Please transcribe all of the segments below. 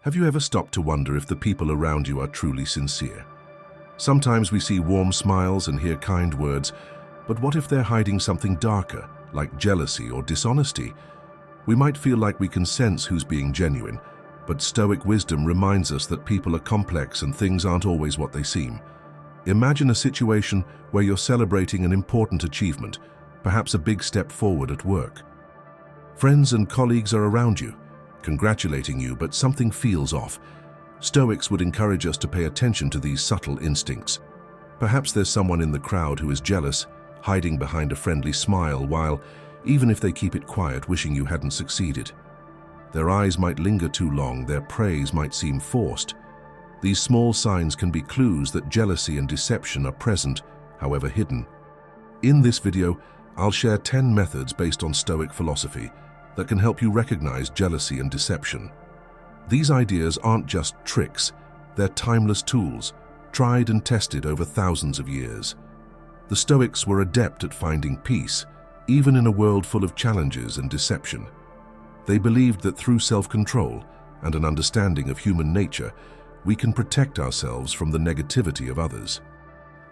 Have you ever stopped to wonder if the people around you are truly sincere? Sometimes we see warm smiles and hear kind words, but what if they're hiding something darker, like jealousy or dishonesty? We might feel like we can sense who's being genuine, but Stoic wisdom reminds us that people are complex and things aren't always what they seem. Imagine a situation where you're celebrating an important achievement, perhaps a big step forward at work. Friends and colleagues are around you, congratulating you, but something feels off. Stoics would encourage us to pay attention to these subtle instincts. Perhaps there's someone in the crowd who is jealous, hiding behind a friendly smile while, even if they keep it quiet, wishing you hadn't succeeded. Their eyes might linger too long, their praise might seem forced. These small signs can be clues that jealousy and deception are present, however hidden. In this video, I'll share 10 methods based on Stoic philosophy that can help you recognize jealousy and deception. These ideas aren't just tricks, they're timeless tools, tried and tested over thousands of years. The Stoics were adept at finding peace, even in a world full of challenges and deception. They believed that through self-control and an understanding of human nature, we can protect ourselves from the negativity of others.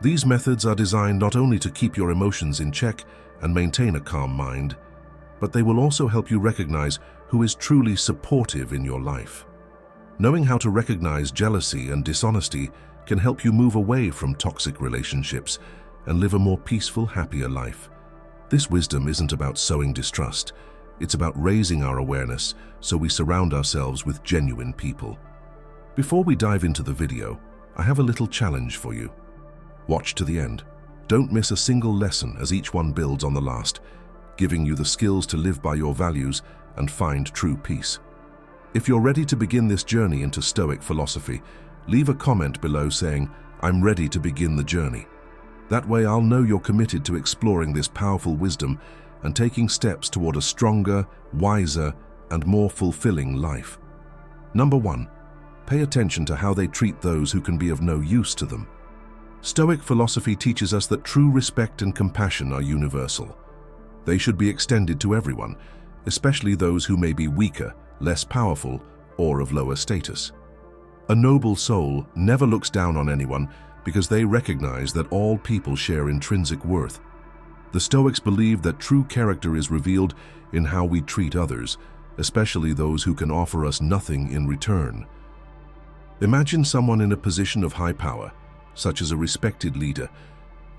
These methods are designed not only to keep your emotions in check and maintain a calm mind, but they will also help you recognize who is truly supportive in your life. Knowing how to recognize jealousy and dishonesty can help you move away from toxic relationships and live a more peaceful, happier life. This wisdom isn't about sowing distrust. It's about raising our awareness so we surround ourselves with genuine people. Before we dive into the video, I have a little challenge for you. Watch to the end. Don't miss a single lesson as each one builds on the last, giving you the skills to live by your values and find true peace. If you're ready to begin this journey into Stoic philosophy, leave a comment below saying, "I'm ready to begin the journey." That way I'll know you're committed to exploring this powerful wisdom and taking steps toward a stronger, wiser, and more fulfilling life. Number 1. Pay attention to how they treat those who can be of no use to them. Stoic philosophy teaches us that true respect and compassion are universal. They should be extended to everyone, especially those who may be weaker, less powerful, or of lower status. A noble soul never looks down on anyone because they recognize that all people share intrinsic worth. The Stoics believe that true character is revealed in how we treat others, especially those who can offer us nothing in return. Imagine someone in a position of high power, such as a respected leader,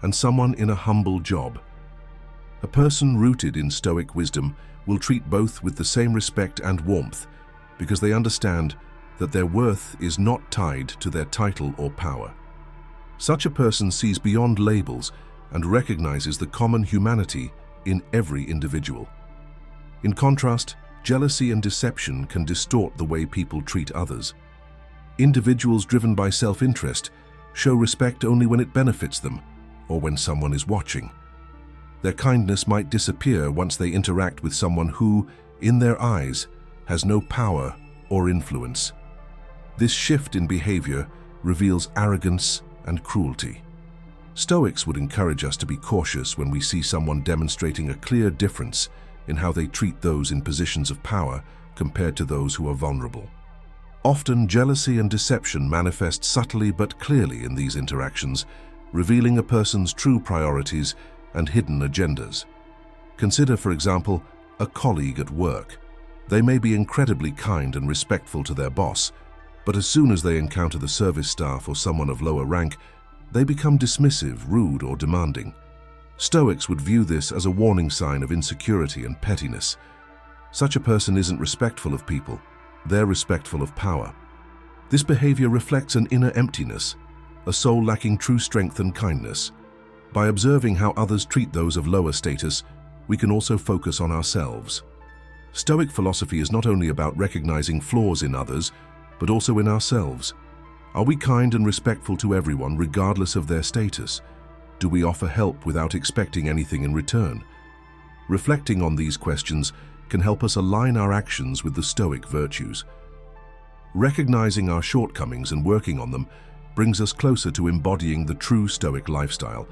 and someone in a humble job. A person rooted in Stoic wisdom will treat both with the same respect and warmth because they understand that their worth is not tied to their title or power. Such a person sees beyond labels and recognizes the common humanity in every individual. In contrast, jealousy and deception can distort the way people treat others. Individuals driven by self-interest show respect only when it benefits them or when someone is watching. Their kindness might disappear once they interact with someone who, in their eyes, has no power or influence. This shift in behavior reveals arrogance and cruelty. Stoics would encourage us to be cautious when we see someone demonstrating a clear difference in how they treat those in positions of power compared to those who are vulnerable. Often, jealousy and deception manifest subtly but clearly in these interactions, revealing a person's true priorities and hidden agendas. Consider, for example, a colleague at work. They may be incredibly kind and respectful to their boss, but as soon as they encounter the service staff or someone of lower rank, they become dismissive, rude, or demanding. Stoics would view this as a warning sign of insecurity and pettiness. Such a person isn't respectful of people, they're respectful of power. This behavior reflects an inner emptiness, a soul lacking true strength and kindness. By observing how others treat those of lower status, we can also focus on ourselves. Stoic philosophy is not only about recognizing flaws in others, but also in ourselves. Are we kind and respectful to everyone regardless of their status? Do we offer help without expecting anything in return? Reflecting on these questions can help us align our actions with the Stoic virtues. Recognizing our shortcomings and working on them brings us closer to embodying the true Stoic lifestyle,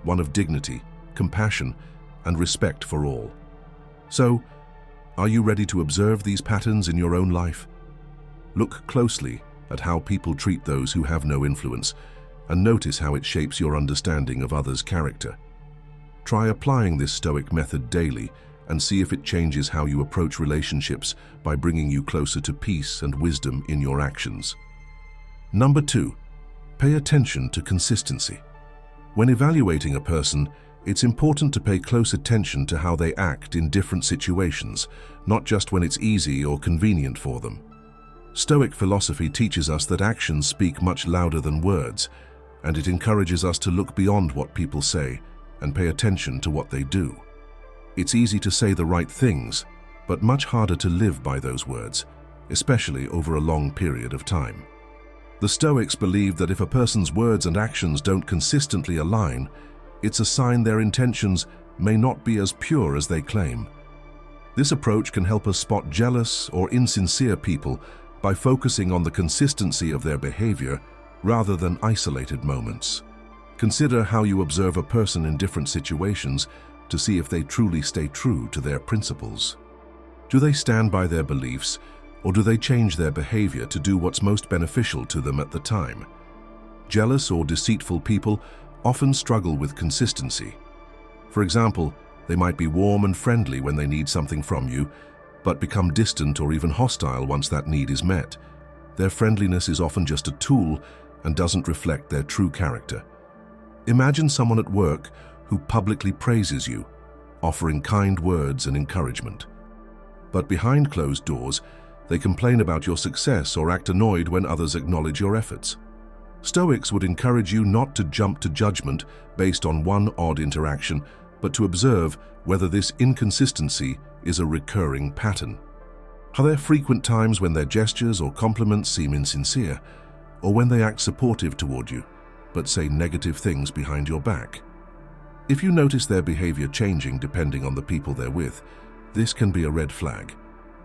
one of dignity, compassion, and respect for all. So, are you ready to observe these patterns in your own life? Look closely at how people treat those who have no influence, and notice how it shapes your understanding of others' character. Try applying this Stoic method daily and see if it changes how you approach relationships by bringing you closer to peace and wisdom in your actions. Number 2, pay attention to consistency. When evaluating a person, it's important to pay close attention to how they act in different situations, not just when it's easy or convenient for them. Stoic philosophy teaches us that actions speak much louder than words, and it encourages us to look beyond what people say and pay attention to what they do. It's easy to say the right things, but much harder to live by those words, especially over a long period of time. The Stoics believe that if a person's words and actions don't consistently align, it's a sign their intentions may not be as pure as they claim. This approach can help us spot jealous or insincere people by focusing on the consistency of their behavior rather than isolated moments. Consider how you observe a person in different situations to see if they truly stay true to their principles. Do they stand by their beliefs, or do they change their behavior to do what's most beneficial to them at the time? Jealous or deceitful people often struggle with consistency. For example, they might be warm and friendly when they need something from you, but become distant or even hostile once that need is met. Their friendliness is often just a tool and doesn't reflect their true character. Imagine someone at work who publicly praises you, offering kind words and encouragement. But behind closed doors, they complain about your success or act annoyed when others acknowledge your efforts. Stoics would encourage you not to jump to judgment based on one odd interaction, but to observe whether this inconsistency is a recurring pattern. Are there frequent times when their gestures or compliments seem insincere, or when they act supportive toward you, but say negative things behind your back? If you notice their behavior changing depending on the people they're with, this can be a red flag.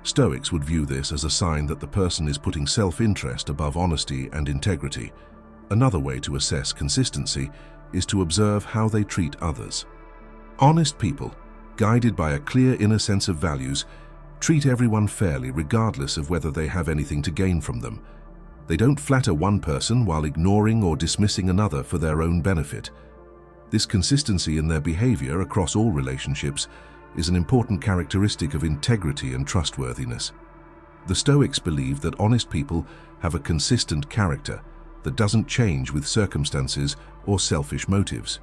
Stoics would view this as a sign that the person is putting self-interest above honesty and integrity. Another way to assess consistency is to observe how they treat others. Honest people, guided by a clear inner sense of values, treat everyone fairly regardless of whether they have anything to gain from them. They don't flatter one person while ignoring or dismissing another for their own benefit. This consistency in their behavior across all relationships is an important characteristic of integrity and trustworthiness. The Stoics believe that honest people have a consistent character that doesn't change with circumstances or selfish motives.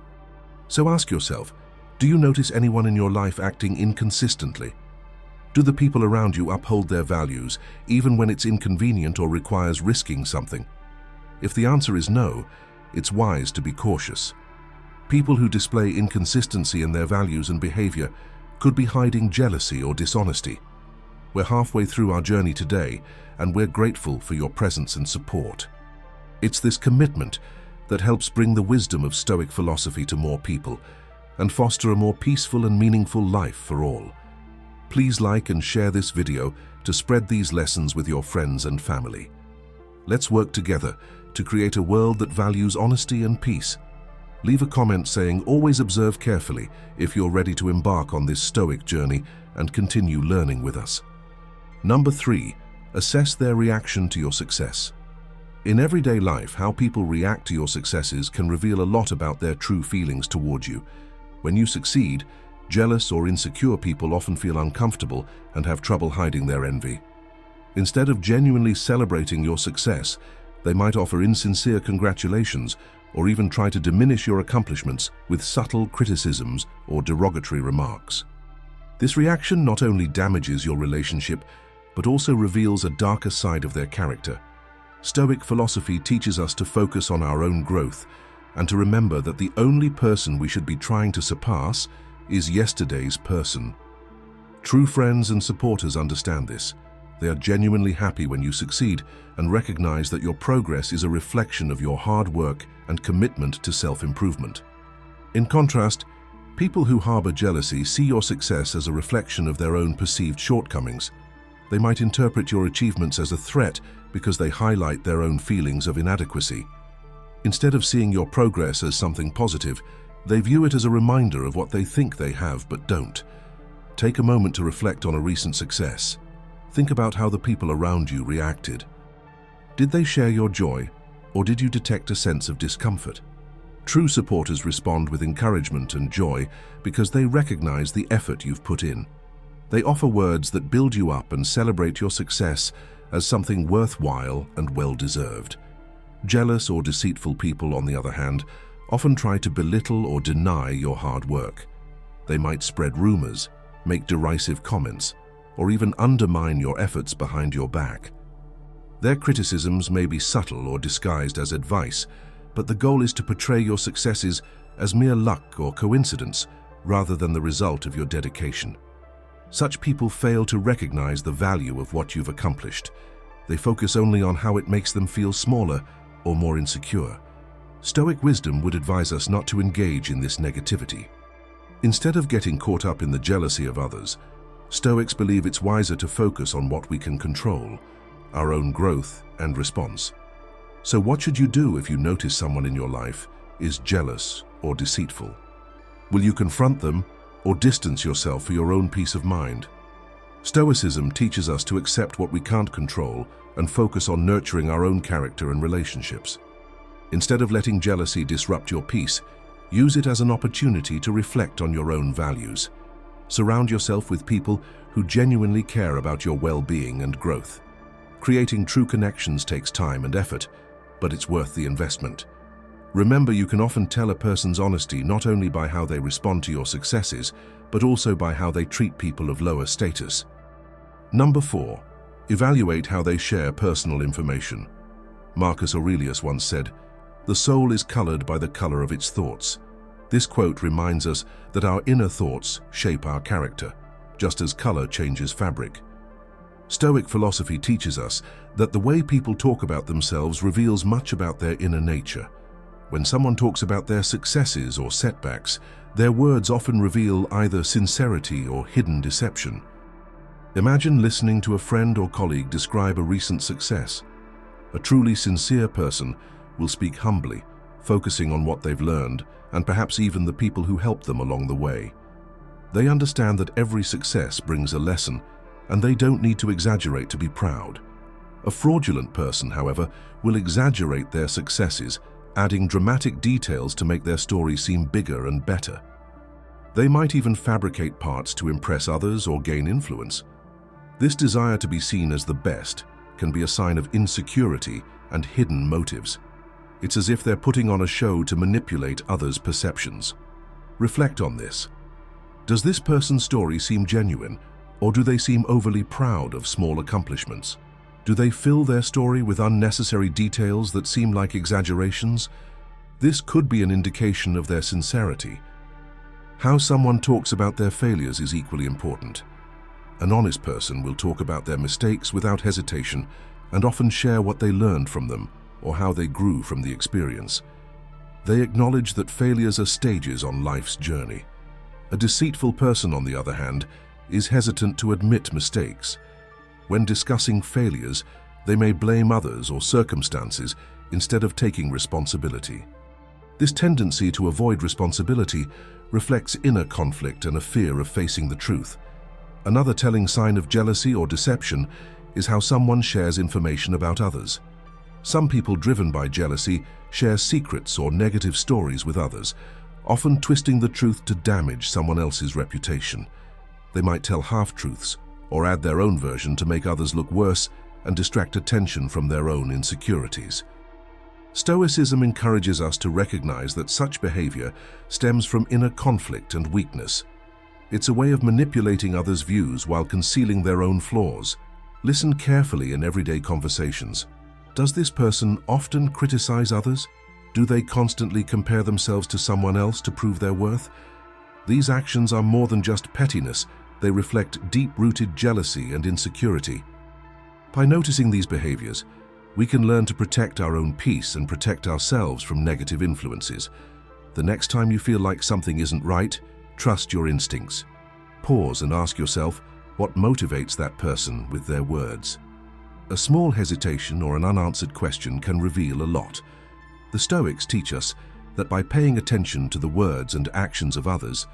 So ask yourself, do you notice anyone in your life acting inconsistently? Do the people around you uphold their values, even when it's inconvenient or requires risking something? If the answer is no, it's wise to be cautious. People who display inconsistency in their values and behavior could be hiding jealousy or dishonesty. We're halfway through our journey today, and we're grateful for your presence and support. It's this commitment that helps bring the wisdom of Stoic philosophy to more people and foster a more peaceful and meaningful life for all. Please like and share this video to spread these lessons with your friends and family. Let's work together to create a world that values honesty and peace. Leave a comment saying, "Always observe carefully," if you're ready to embark on this Stoic journey and continue learning with us. Number 3, assess their reaction to your success. In everyday life, how people react to your successes can reveal a lot about their true feelings towards you. When you succeed, jealous or insecure people often feel uncomfortable and have trouble hiding their envy. Instead of genuinely celebrating your success, they might offer insincere congratulations or even try to diminish your accomplishments with subtle criticisms or derogatory remarks. This reaction not only damages your relationship, but also reveals a darker side of their character. Stoic philosophy teaches us to focus on our own growth and to remember that the only person we should be trying to surpass is yesterday's person. True friends and supporters understand this. They are genuinely happy when you succeed and recognize that your progress is a reflection of your hard work and commitment to self-improvement. In contrast, people who harbor jealousy see your success as a reflection of their own perceived shortcomings. They might interpret your achievements as a threat because they highlight their own feelings of inadequacy. Instead of seeing your progress as something positive, they view it as a reminder of what they think they have but don't. Take a moment to reflect on a recent success. Think about how the people around you reacted. Did they share your joy, or did you detect a sense of discomfort? True supporters respond with encouragement and joy because they recognize the effort you've put in. They offer words that build you up and celebrate your success as something worthwhile and well-deserved. Jealous or deceitful people, on the other hand, often try to belittle or deny your hard work. They might spread rumors, make derisive comments, or even undermine your efforts behind your back. Their criticisms may be subtle or disguised as advice, but the goal is to portray your successes as mere luck or coincidence rather than the result of your dedication. Such people fail to recognize the value of what you've accomplished. They focus only on how it makes them feel smaller or more insecure. Stoic wisdom would advise us not to engage in this negativity. Instead of getting caught up in the jealousy of others, Stoics believe it's wiser to focus on what we can control, our own growth and response. So what should you do if you notice someone in your life is jealous or deceitful? Will you confront them or distance yourself for your own peace of mind? Stoicism teaches us to accept what we can't control and focus on nurturing our own character and relationships. Instead of letting jealousy disrupt your peace, use it as an opportunity to reflect on your own values. Surround yourself with people who genuinely care about your well-being and growth. Creating true connections takes time and effort, but it's worth the investment. Remember, you can often tell a person's honesty not only by how they respond to your successes, but also by how they treat people of lower status. Number 4. Evaluate how they share personal information. Marcus Aurelius once said, "The soul is colored by the color of its thoughts." This quote reminds us that our inner thoughts shape our character, just as color changes fabric. Stoic philosophy teaches us that the way people talk about themselves reveals much about their inner nature. When someone talks about their successes or setbacks, their words often reveal either sincerity or hidden deception. Imagine listening to a friend or colleague describe a recent success. A truly sincere person will speak humbly, focusing on what they've learned and perhaps even the people who helped them along the way. They understand that every success brings a lesson, and they don't need to exaggerate to be proud. A fraudulent person, however, will exaggerate their successes, adding dramatic details to make their story seem bigger and better. They might even fabricate parts to impress others or gain influence. This desire to be seen as the best can be a sign of insecurity and hidden motives. It's as if they're putting on a show to manipulate others' perceptions. Reflect on this. Does this person's story seem genuine, or do they seem overly proud of small accomplishments? Do they fill their story with unnecessary details that seem like exaggerations? This could be an indication of their sincerity. How someone talks about their failures is equally important. An honest person will talk about their mistakes without hesitation and often share what they learned from them or how they grew from the experience. They acknowledge that failures are stages on life's journey. A deceitful person, on the other hand, is hesitant to admit mistakes. When discussing failures, they may blame others or circumstances instead of taking responsibility. This tendency to avoid responsibility reflects inner conflict and a fear of facing the truth. Another telling sign of jealousy or deception is how someone shares information about others. Some people driven by jealousy share secrets or negative stories with others, often twisting the truth to damage someone else's reputation. They might tell half-truths or add their own version to make others look worse and distract attention from their own insecurities. Stoicism encourages us to recognize that such behavior stems from inner conflict and weakness. It's a way of manipulating others' views while concealing their own flaws. Listen carefully in everyday conversations. Does this person often criticize others? Do they constantly compare themselves to someone else to prove their worth? These actions are more than just pettiness. They reflect deep-rooted jealousy and insecurity. By noticing these behaviors, we can learn to protect our own peace and protect ourselves from negative influences. The next time you feel like something isn't right, trust your instincts. Pause and ask yourself what motivates that person with their words. A small hesitation or an unanswered question can reveal a lot. The Stoics teach us that by paying attention to the words and actions of others,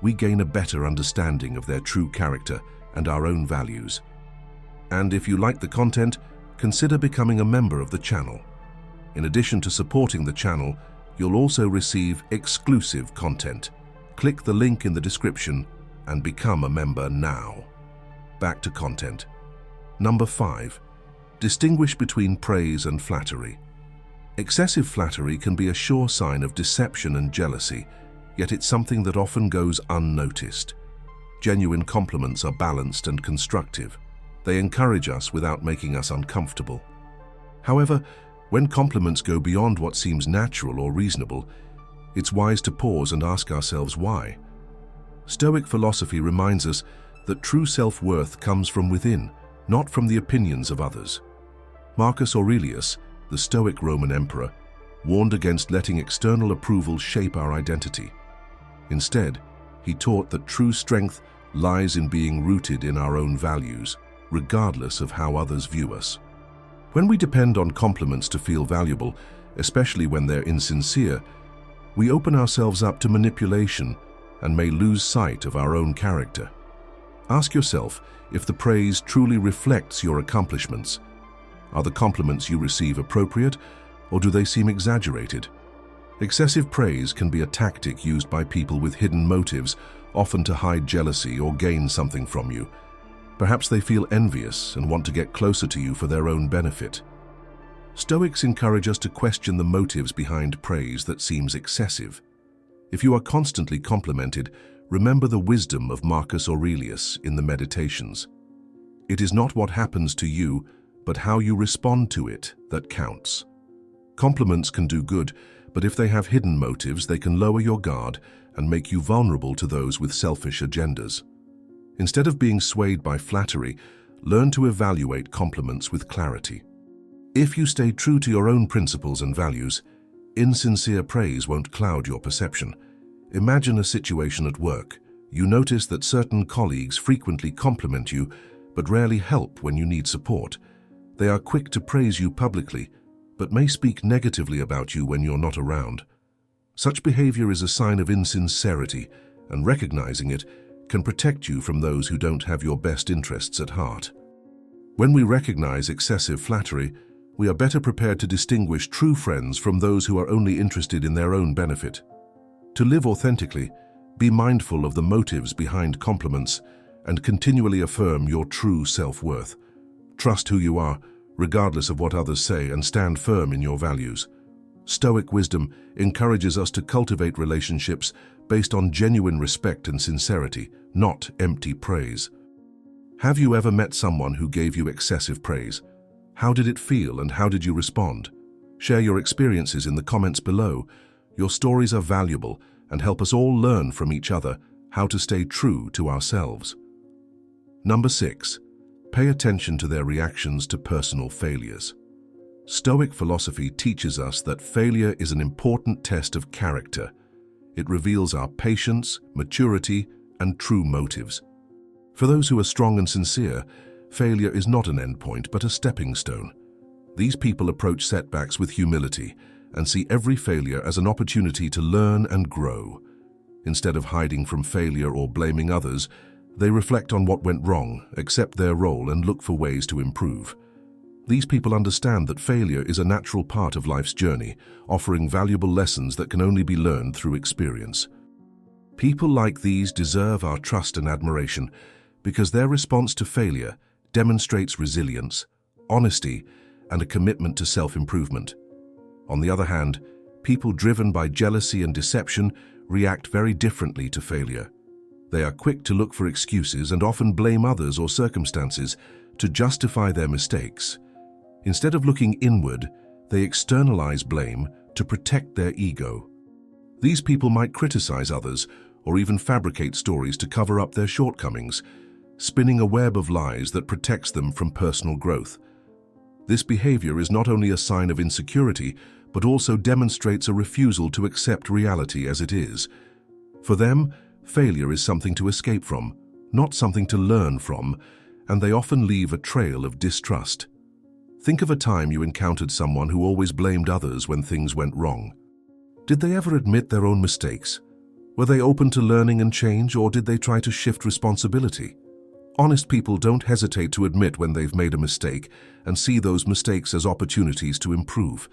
we gain a better understanding of their true character and our own values. And if you like the content, consider becoming a member of the channel. In addition to supporting the channel, you'll also receive exclusive content. Click the link in the description and become a member now. Back to content. Number 5. Distinguish between praise and flattery. Excessive flattery can be a sure sign of deception and jealousy, yet it's something that often goes unnoticed. Genuine compliments are balanced and constructive. They encourage us without making us uncomfortable. However, when compliments go beyond what seems natural or reasonable, it's wise to pause and ask ourselves why. Stoic philosophy reminds us that true self-worth comes from within, not from the opinions of others. Marcus Aurelius, the Stoic Roman emperor, warned against letting external approval shape our identity. Instead, he taught that true strength lies in being rooted in our own values, regardless of how others view us. When we depend on compliments to feel valuable, especially when they're insincere, we open ourselves up to manipulation and may lose sight of our own character. Ask yourself if the praise truly reflects your accomplishments. Are the compliments you receive appropriate, or do they seem exaggerated? Excessive praise can be a tactic used by people with hidden motives, often to hide jealousy or gain something from you. Perhaps they feel envious and want to get closer to you for their own benefit. Stoics encourage us to question the motives behind praise that seems excessive. If you are constantly complimented, remember the wisdom of Marcus Aurelius in the Meditations. It is not what happens to you, but how you respond to it that counts. Compliments can do good, but if they have hidden motives, they can lower your guard and make you vulnerable to those with selfish agendas. Instead of being swayed by flattery, learn to evaluate compliments with clarity. If you stay true to your own principles and values, insincere praise won't cloud your perception. Imagine a situation at work. You notice that certain colleagues frequently compliment you, but rarely help when you need support. They are quick to praise you publicly, but may speak negatively about you when you're not around. Such behavior is a sign of insincerity, and recognizing it can protect you from those who don't have your best interests at heart. When we recognize excessive flattery, we are better prepared to distinguish true friends from those who are only interested in their own benefit. To live authentically, be mindful of the motives behind compliments and continually affirm your true self-worth. Trust who you are, regardless of what others say, and stand firm in your values. Stoic wisdom encourages us to cultivate relationships based on genuine respect and sincerity, not empty praise. Have you ever met someone who gave you excessive praise? How did it feel and how did you respond? Share your experiences in the comments below. Your stories are valuable and help us all learn from each other how to stay true to ourselves. Number 6. Pay attention to their reactions to personal failures. Stoic philosophy teaches us that failure is an important test of character. It reveals our patience, maturity, and true motives. For those who are strong and sincere, failure is not an endpoint but a stepping stone. These people approach setbacks with humility and see every failure as an opportunity to learn and grow. Instead of hiding from failure or blaming others, they reflect on what went wrong, accept their role, and look for ways to improve. These people understand that failure is a natural part of life's journey, offering valuable lessons that can only be learned through experience. People like these deserve our trust and admiration because their response to failure demonstrates resilience, honesty, and a commitment to self-improvement. On the other hand, people driven by jealousy and deception react very differently to failure. They are quick to look for excuses and often blame others or circumstances to justify their mistakes. Instead of looking inward, they externalize blame to protect their ego. These people might criticize others or even fabricate stories to cover up their shortcomings, spinning a web of lies that protects them from personal growth. This behavior is not only a sign of insecurity, but also demonstrates a refusal to accept reality as it is. For them, failure is something to escape from, not something to learn from, and they often leave a trail of distrust. Think of a time you encountered someone who always blamed others when things went wrong. Did they ever admit their own mistakes? Were they open to learning and change, or did they try to shift responsibility? Honest people don't hesitate to admit when they've made a mistake and see those mistakes as opportunities to improve.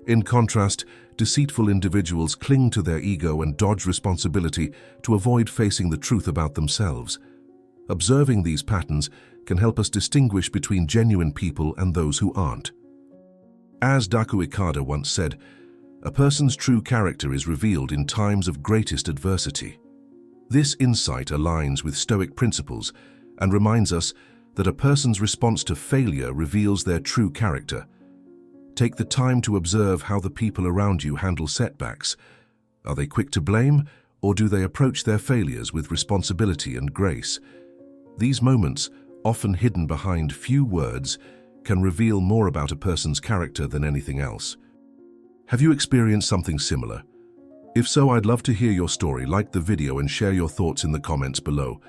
In contrast, deceitful individuals cling to their ego and dodge responsibility to avoid facing the truth about themselves. Observing these patterns can help us distinguish between genuine people and those who aren't. As Daku Ikeda once said, a person's true character is revealed in times of greatest adversity. This insight aligns with Stoic principles and reminds us that a person's response to failure reveals their true character. Take the time to observe how the people around you handle setbacks. Are they quick to blame, or do they approach their failures with responsibility and grace? These moments, often hidden behind few words, can reveal more about a person's character than anything else. Have you experienced something similar? If so, I'd love to hear your story. Like the video and share your thoughts in the comments below.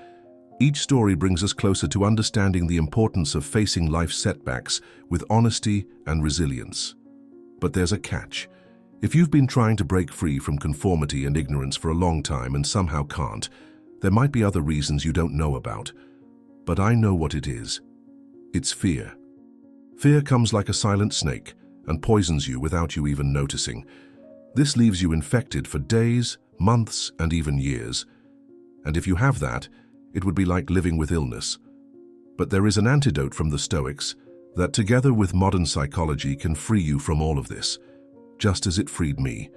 Each story brings us closer to understanding the importance of facing life's setbacks with honesty and resilience. But there's a catch. If you've been trying to break free from conformity and ignorance for a long time and somehow can't, there might be other reasons you don't know about. But I know what it is. It's fear. Fear comes like a silent snake and poisons you without you even noticing. This leaves you infected for days, months, and even years. And if you have that, it would be like living with illness. But there is an antidote from the Stoics that, together with modern psychology, can free you from all of this, just as it freed me.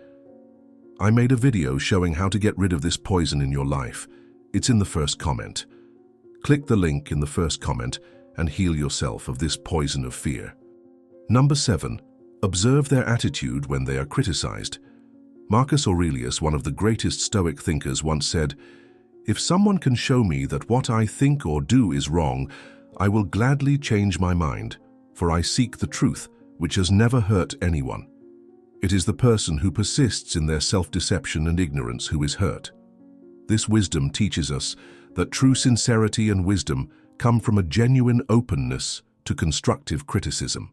I made a video showing how to get rid of this poison in your life. It's in the first comment. Click the link in the first comment and heal yourself of this poison of fear. Number 7. Observe their attitude when they are criticized. Marcus Aurelius, one of the greatest Stoic thinkers, once said, "If someone can show me that what I think or do is wrong, I will gladly change my mind, for I seek the truth, which has never hurt anyone." It is the person who persists in their self-deception and ignorance who is hurt. This wisdom teaches us that true sincerity and wisdom come from a genuine openness to constructive criticism.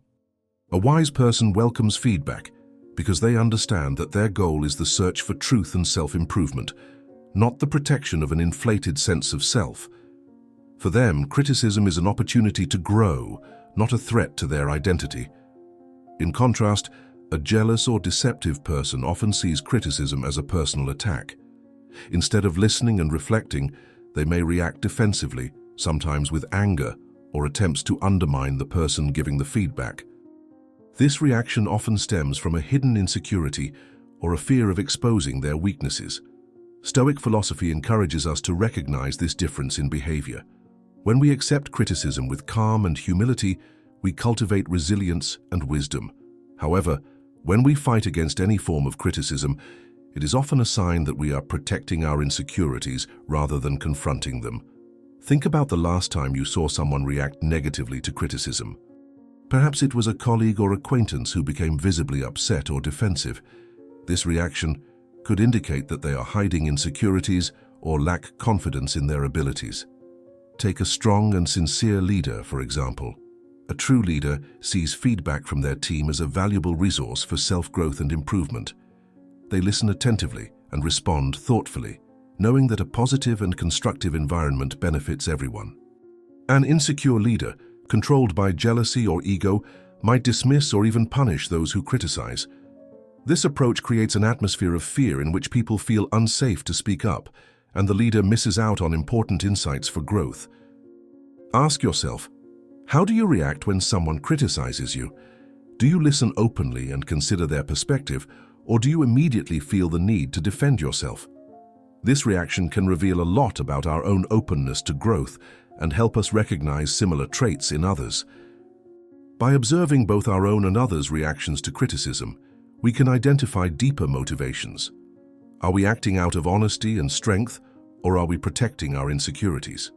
A wise person welcomes feedback because they understand that their goal is the search for truth and self-improvement, not the protection of an inflated sense of self. For them, criticism is an opportunity to grow, not a threat to their identity. In contrast, a jealous or deceptive person often sees criticism as a personal attack. Instead of listening and reflecting, they may react defensively, sometimes with anger, or attempts to undermine the person giving the feedback. This reaction often stems from a hidden insecurity or a fear of exposing their weaknesses. Stoic philosophy encourages us to recognize this difference in behavior. When we accept criticism with calm and humility, we cultivate resilience and wisdom. However, when we fight against any form of criticism, it is often a sign that we are protecting our insecurities rather than confronting them. Think about the last time you saw someone react negatively to criticism. Perhaps it was a colleague or acquaintance who became visibly upset or defensive. This reaction could indicate that they are hiding insecurities or lack confidence in their abilities. Take a strong and sincere leader, for example. A true leader sees feedback from their team as a valuable resource for self-growth and improvement. They listen attentively and respond thoughtfully, knowing that a positive and constructive environment benefits everyone. An insecure leader, controlled by jealousy or ego, might dismiss or even punish those who criticize. This approach creates an atmosphere of fear in which people feel unsafe to speak up, and the leader misses out on important insights for growth. Ask yourself, how do you react when someone criticizes you? Do you listen openly and consider their perspective, or do you immediately feel the need to defend yourself? This reaction can reveal a lot about our own openness to growth and help us recognize similar traits in others. By observing both our own and others' reactions to criticism, we can identify deeper motivations. Are we acting out of honesty and strength, or are we protecting our insecurities?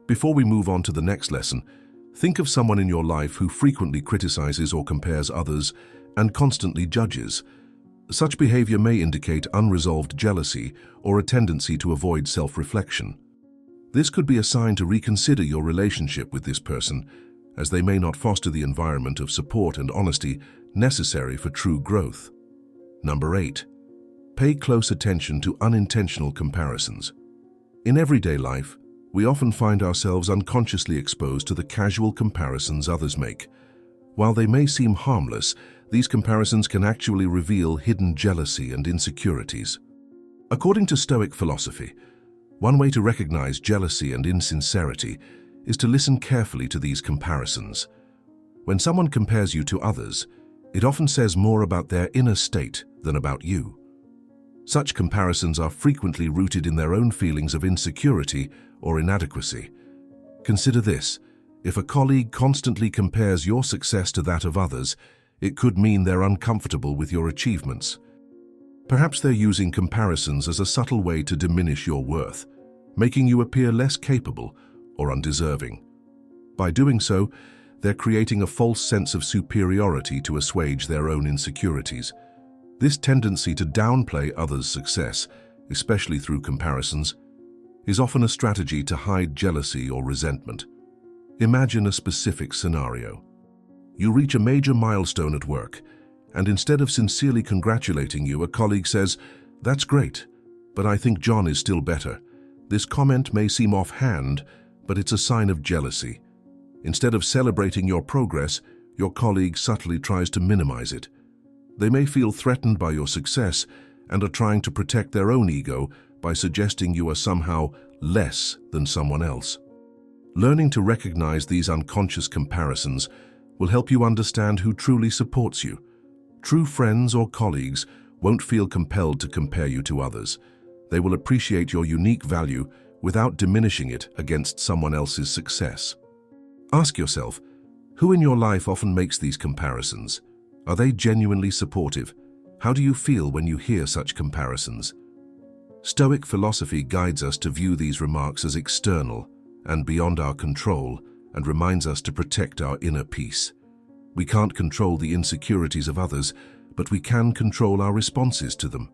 Before we move on to the next lesson, think of someone in your life who frequently criticizes or compares others and constantly judges. Such behavior may indicate unresolved jealousy or a tendency to avoid self-reflection. This could be a sign to reconsider your relationship with this person, as they may not foster the environment of support and honesty necessary for true growth. Number 8. Pay close attention to unintentional comparisons. In everyday life, We often find ourselves unconsciously exposed to the casual comparisons others make. While they may seem harmless, these comparisons can actually reveal hidden jealousy and insecurities. According to Stoic philosophy, one way to recognize jealousy and insincerity is to listen carefully to these comparisons. When someone compares you to others, it often says more about their inner state than about you. Such comparisons are frequently rooted in their own feelings of insecurity or inadequacy. Consider this: if a colleague constantly compares your success to that of others, it could mean they're uncomfortable with your achievements. Perhaps they're using comparisons as a subtle way to diminish your worth, making you appear less capable or undeserving. By doing so, they're creating a false sense of superiority to assuage their own insecurities. This tendency to downplay others' success, especially through comparisons, is often a strategy to hide jealousy or resentment. Imagine a specific scenario. You reach a major milestone at work, and instead of sincerely congratulating you, a colleague says, "That's great, but I think John is still better." This comment may seem offhand, but it's a sign of jealousy. Instead of celebrating your progress, your colleague subtly tries to minimize it. They may feel threatened by your success and are trying to protect their own ego by suggesting you are somehow less than someone else. Learning to recognize these unconscious comparisons will help you understand who truly supports you. True friends or colleagues won't feel compelled to compare you to others. They will appreciate your unique value without diminishing it against someone else's success. Ask yourself, who in your life often makes these comparisons? Are they genuinely supportive? How do you feel when you hear such comparisons? Stoic philosophy guides us to view these remarks as external and beyond our control, and reminds us to protect our inner peace. We can't control the insecurities of others, but we can control our responses to them.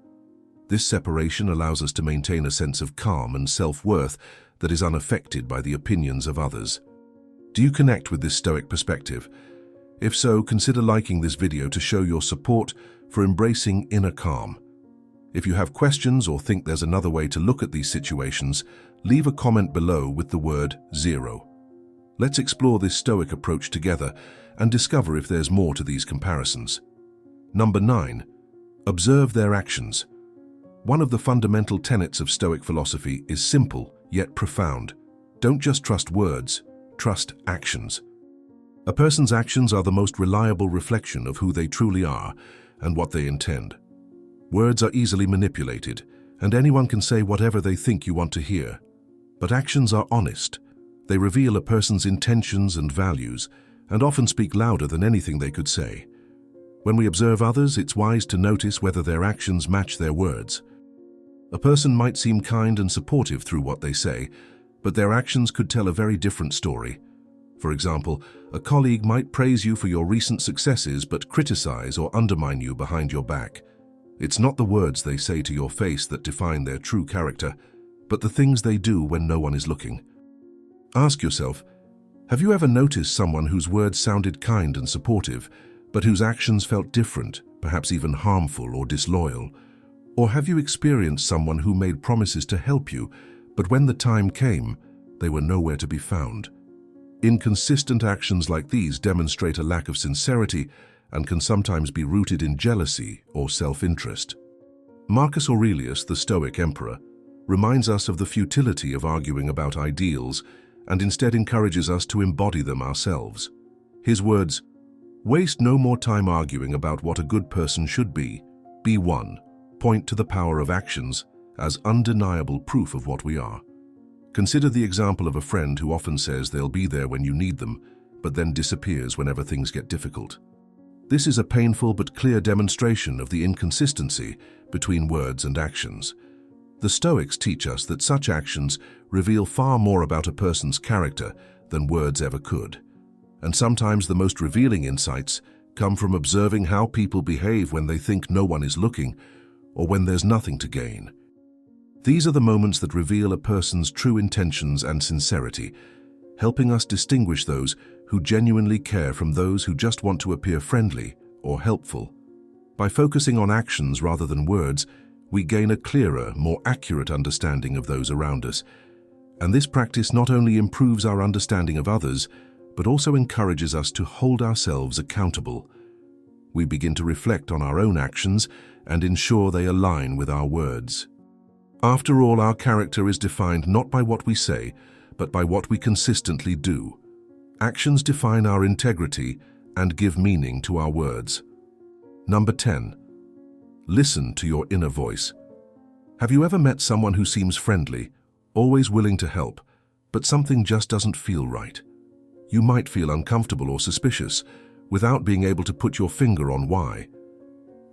This separation allows us to maintain a sense of calm and self-worth that is unaffected by the opinions of others. Do you connect with this Stoic perspective? If so, consider liking this video to show your support for embracing inner calm. If you have questions or think there's another way to look at these situations, leave a comment below with the word 0. Let's explore this Stoic approach together and discover if there's more to these comparisons. Number 9. Observe their actions. One of the fundamental tenets of Stoic philosophy is simple yet profound. Don't just trust words, trust actions. A person's actions are the most reliable reflection of who they truly are and what they intend. Words are easily manipulated, and anyone can say whatever they think you want to hear. But actions are honest. They reveal a person's intentions and values, and often speak louder than anything they could say. When we observe others, it's wise to notice whether their actions match their words. A person might seem kind and supportive through what they say, but their actions could tell a very different story. For example, a colleague might praise you for your recent successes but criticize or undermine you behind your back. It's not the words they say to your face that define their true character, but the things they do when no one is looking. Ask yourself, have you ever noticed someone whose words sounded kind and supportive, but whose actions felt different, perhaps even harmful or disloyal? Or have you experienced someone who made promises to help you, but when the time came, they were nowhere to be found? Inconsistent actions like these demonstrate a lack of sincerity and can sometimes be rooted in jealousy or self-interest. Marcus Aurelius, the Stoic emperor, reminds us of the futility of arguing about ideals and instead encourages us to embody them ourselves. His words, "Waste no more time arguing about what a good person should be one," point to the power of actions as undeniable proof of what we are. Consider the example of a friend who often says they'll be there when you need them, but then disappears whenever things get difficult. This is a painful but clear demonstration of the inconsistency between words and actions. The Stoics teach us that such actions reveal far more about a person's character than words ever could. And sometimes the most revealing insights come from observing how people behave when they think no one is looking or when there's nothing to gain. These are the moments that reveal a person's true intentions and sincerity, helping us distinguish those who genuinely care from those who just want to appear friendly or helpful. By focusing on actions rather than words, we gain a clearer, more accurate understanding of those around us. And this practice not only improves our understanding of others, but also encourages us to hold ourselves accountable. We begin to reflect on our own actions and ensure they align with our words. After all, our character is defined not by what we say, but by what we consistently do. Actions define our integrity and give meaning to our words. Number 10. Listen to your inner voice. Have you ever met someone who seems friendly, always willing to help, but something just doesn't feel right? You might feel uncomfortable or suspicious without being able to put your finger on why.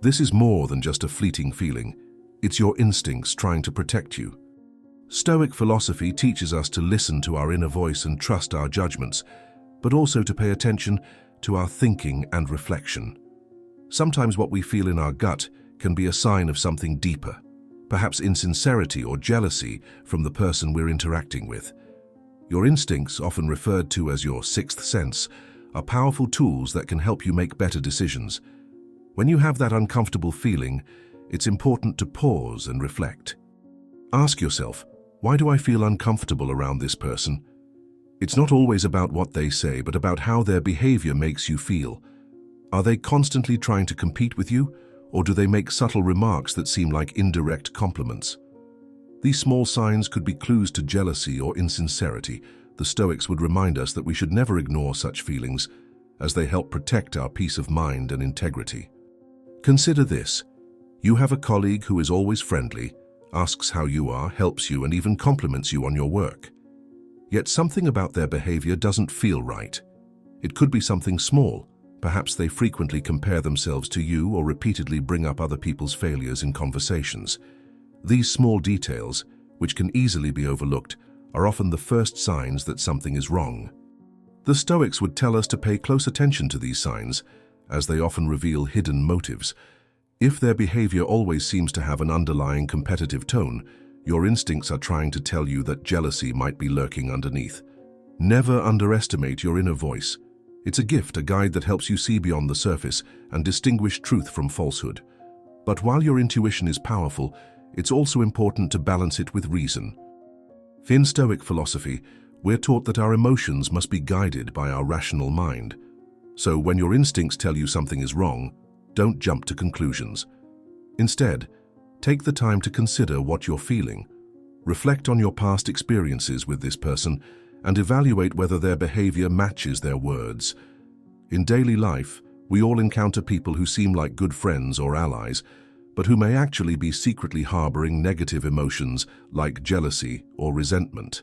This is more than just a fleeting feeling. It's your instincts trying to protect you. Stoic philosophy teaches us to listen to our inner voice and trust our judgments, but also to pay attention to our thinking and reflection. Sometimes what we feel in our gut can be a sign of something deeper, perhaps insincerity or jealousy from the person we're interacting with. Your instincts, often referred to as your sixth sense, are powerful tools that can help you make better decisions. When you have that uncomfortable feeling, it's important to pause and reflect. Ask yourself, why do I feel uncomfortable around this person? It's not always about what they say, but about how their behavior makes you feel. Are they constantly trying to compete with you, or do they make subtle remarks that seem like indirect compliments? These small signs could be clues to jealousy or insincerity. The Stoics would remind us that we should never ignore such feelings, as they help protect our peace of mind and integrity. Consider this. You have a colleague who is always friendly, asks how you are, helps you, and even compliments you on your work. Yet something about their behavior doesn't feel right. It could be something small. Perhaps they frequently compare themselves to you or repeatedly bring up other people's failures in conversations. These small details, which can easily be overlooked, are often the first signs that something is wrong. The Stoics would tell us to pay close attention to these signs, as they often reveal hidden motives. If their behavior always seems to have an underlying competitive tone, your instincts are trying to tell you that jealousy might be lurking underneath. Never underestimate your inner voice. It's a gift, a guide that helps you see beyond the surface and distinguish truth from falsehood. But while your intuition is powerful, it's also important to balance it with reason. In Stoic philosophy, we're taught that our emotions must be guided by our rational mind. So when your instincts tell you something is wrong, don't jump to conclusions. Instead, take the time to consider what you're feeling. Reflect on your past experiences with this person and evaluate whether their behavior matches their words. In daily life, we all encounter people who seem like good friends or allies, but who may actually be secretly harboring negative emotions like jealousy or resentment.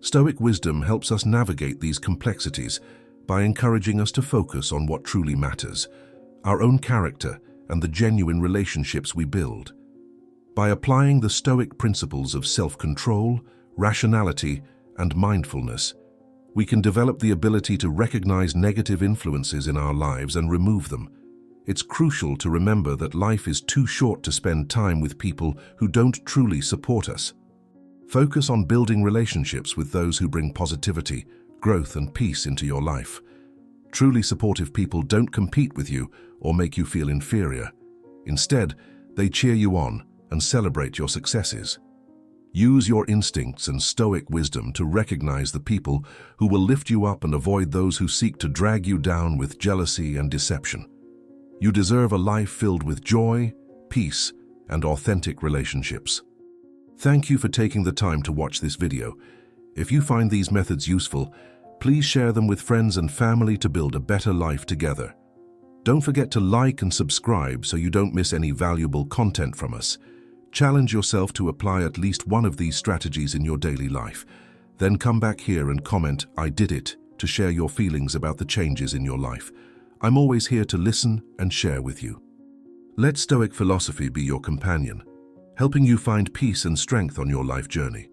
Stoic wisdom helps us navigate these complexities by encouraging us to focus on what truly matters, our own character and the genuine relationships we build. By applying the Stoic principles of self-control, rationality, and mindfulness, we can develop the ability to recognize negative influences in our lives and remove them. It's crucial to remember that life is too short to spend time with people who don't truly support us. Focus on building relationships with those who bring positivity, growth, and peace into your life. Truly supportive people don't compete with you or make you feel inferior. Instead, they cheer you on and celebrate your successes. Use your instincts and Stoic wisdom to recognize the people who will lift you up and avoid those who seek to drag you down with jealousy and deception. You deserve a life filled with joy, peace, and authentic relationships. Thank you for taking the time to watch this video. If you find these methods useful, please share them with friends and family to build a better life together. Don't forget to like and subscribe so you don't miss any valuable content from us. Challenge yourself to apply at least one of these strategies in your daily life. Then come back here and comment, "I did it," to share your feelings about the changes in your life. I'm always here to listen and share with you. Let Stoic philosophy be your companion, helping you find peace and strength on your life journey.